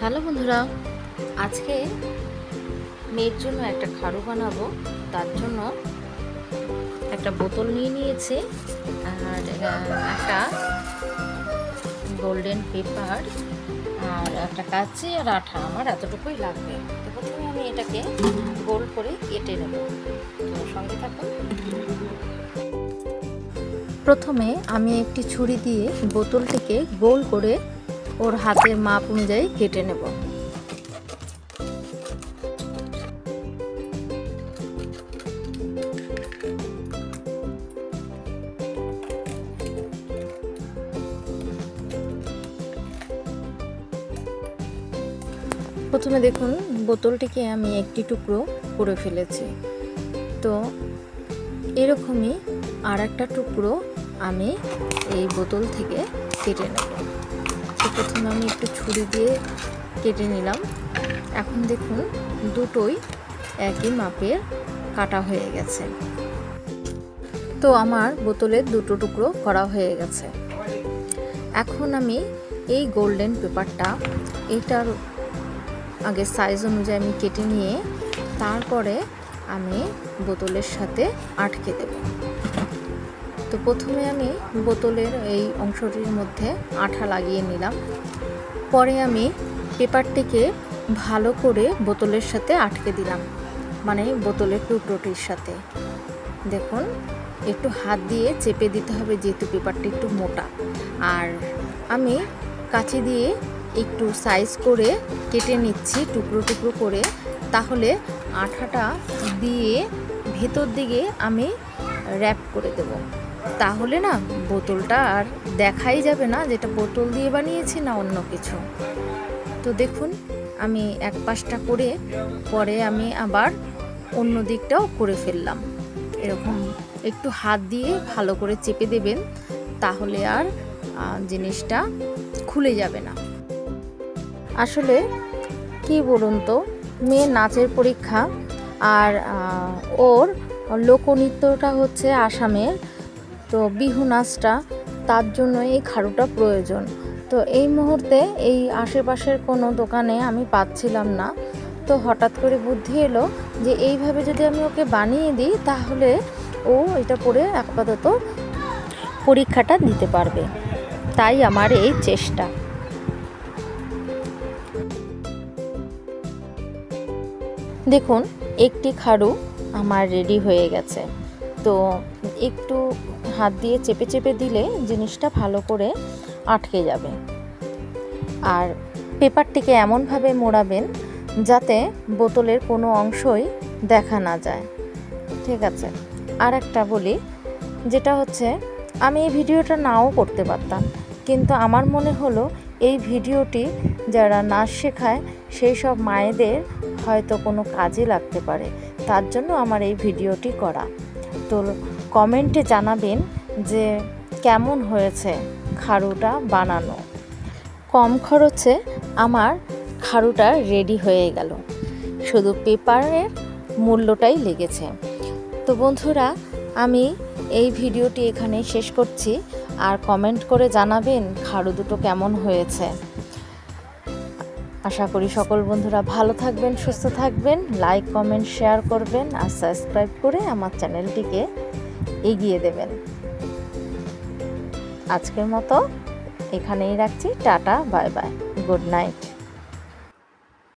Hello বন্ধুরা, আজকে মেয়ের জন্য একটা খাড়ু বানাবো। তার জন্য একটা বোতল নিয়ে নিয়েছি আর একটা গোল্ডেন পেপার আর একটা কাঁচি আর আঠা। আমার এতটুকুই লাগবে। তো প্রথমে আমি এটাকে গোল করে কেটে নেব। তো সঙ্গে থাকুন। প্রথমে আমি একটি ছুরি দিয়ে বোতলটিকে গোল করে ওর হাতের মাপ অনুযায়ী কেটে নেব। প্রথমে দেখুন বোতলটিকে আমি একটি টুকরো করে ফেলেছি। তো এরকমই আর একটা টুকরো আমি এই বোতল থেকে কেটে নেব। তো প্রথমে আমি একটু ছুরি দিয়ে কেটে নিলাম। এখন দেখুন দুটোই একই মাপের কাটা হয়ে গেছে। তো আমার বোতলের দুটো টুকরো করা হয়ে গেছে। এখন আমি এই গোল্ডেন পেপারটা এইটার আগে সাইজ অনুযায়ী আমি কেটে নিয়ে তারপরে আমি বোতলের সাথে আটকে দেব। তো প্রথমে আমি বোতলের এই অংশটির মধ্যে আঠা লাগিয়ে নিলাম। পরে আমি পেপারটিকে ভালো করে বোতলের সাথে আটকে দিলাম, মানে বোতলের টুকরোটির সাথে। দেখুন একটু হাত দিয়ে চেপে দিতে হবে, যেহেতু পেপারটা একটু মোটা। আর আমি কাঁচি দিয়ে একটু সাইজ করে কেটে নিচ্ছি টুকরো টুকরো করে। তাহলে আঠাটা দিয়ে ভেতর দিকে আমি র্যাপ করে দেব। তাহলে না বোতলটা আর দেখাই যাবে না যেটা বোতল দিয়ে বানিয়েছি না অন্য কিছু। তো দেখুন আমি এক পাশটা করে পরে আমি আবার অন্য দিকটাও করে ফেললাম। এরকম একটু হাত দিয়ে ভালো করে চেপে দেবেন, তাহলে আর জিনিসটা খুলে যাবে না। আসলে কি বলুন তো, মেয়ের নাচের পরীক্ষা আর ওর লোকনৃত্যটা হচ্ছে আসামের, তো বিহু নাচটা, তার জন্য এই খাড়ুটা প্রয়োজন। তো এই মুহূর্তে এই আশেপাশের কোনো দোকানে আমি পাচ্ছিলাম না। তো হঠাৎ করে বুদ্ধি এলো যে এইভাবে যদি আমি ওকে বানিয়ে দিই তাহলে ও এটা পরে আপাতত পরীক্ষাটা দিতে পারবে। তাই আমার এই চেষ্টা। দেখুন একটি খাড়ু আমার রেডি হয়ে গেছে। তো একটু হাত দিয়ে চেপে চেপে দিলে জিনিসটা ভালো করে আটকে যাবে। আর পেপারটিকে এমনভাবে মোড়াবেন যাতে বোতলের কোনো অংশই দেখা না যায়। ঠিক আছে, আর একটা বলি, যেটা হচ্ছে আমি এই ভিডিওটা নাও করতে পারতাম, কিন্তু আমার মনে হলো এই ভিডিওটি যারা নাচ শেখায় সেই সব মায়েদের হয়তো কোনো কাজে লাগতে পারে, তার জন্য আমার এই ভিডিওটি করা। তো কমেন্টে জানাবেন যে কেমন হয়েছে খাড়ুটা বানানো। কম খরচে আমার খাড়ুটা রেডি হয়ে গেল, শুধু পেপারের মূল্যটাই লেগেছে। তো বন্ধুরা, আমি এই ভিডিওটি এখানে শেষ করছি। আর কমেন্ট করে জানাবেন খাড়ু দুটো কেমন হয়েছে। আশা করি সকল বন্ধুরা ভালো থাকবেন, সুস্থ থাকবেন। লাইক, কমেন্ট, শেয়ার করবেন আর সাবস্ক্রাইব করে আমার চ্যানেলটিকে এগিয়ে দেবেন। আজকের মতো এখানেই রাখছি। Tata, bye bye, good night.